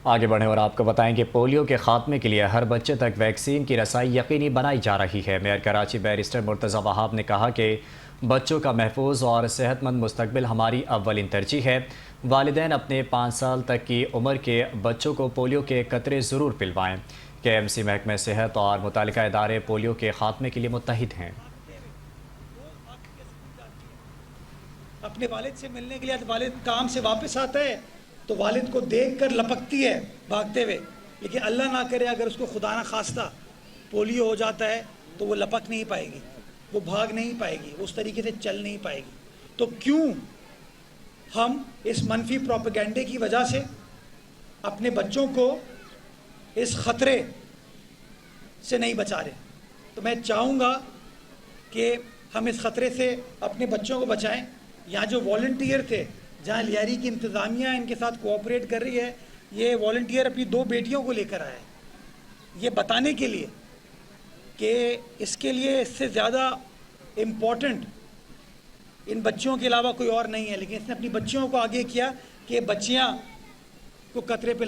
آگے بڑھیں اور آپ کو بتائیں کہ پولیو کے خاتمے کے لیے ہر بچے تک ویکسین کی رسائی یقینی بنائی جا رہی ہے۔ میئر کراچی بیرسٹر مرتضی وہاب نے کہا کہ بچوں کا محفوظ اور صحت مند مستقبل ہماری اولین ترجیح ہے۔ والدین اپنے 5 سال تک کی عمر کے بچوں کو پولیو کے قطرے ضرور پلوائیں۔ KMC محکمہ صحت اور متعلقہ ادارے پولیو کے خاتمے کے لیے متحد ہیں۔ اپنے والد سے ملنے کے لیے والد کام سے واپس آتا ہے تو والد کو دیکھ کر لپکتی ہے بھاگتے ہوئے، لیکن اللہ نہ کرے اگر اس کو خدا نہ خواستہ پولیو ہو جاتا ہے تو وہ لپک نہیں پائے گی، وہ بھاگ نہیں پائے گی، اس طریقے سے چل نہیں پائے گی۔ تو کیوں ہم اس منفی پروپیگنڈے کی وجہ سے اپنے بچوں کو اس خطرے سے نہیں بچا رہے؟ تو میں چاہوں گا کہ ہم اس خطرے سے اپنے بچوں کو بچائیں۔ یہاں جو والنٹیئر تھے، جہاں لیاری کی انتظامیہ ان کے ساتھ کوآپریٹ کر رہی ہے، یہ والنٹیئر اپنی 2 بیٹیوں کو لے کر آئے یہ بتانے کے لیے کہ اس کے لیے اس سے زیادہ امپورٹنٹ ان بچوں کے علاوہ کوئی اور نہیں ہے، لیکن اس نے اپنی بچیوں کو آگے کیا کہ بچیاں کو قطرے پہ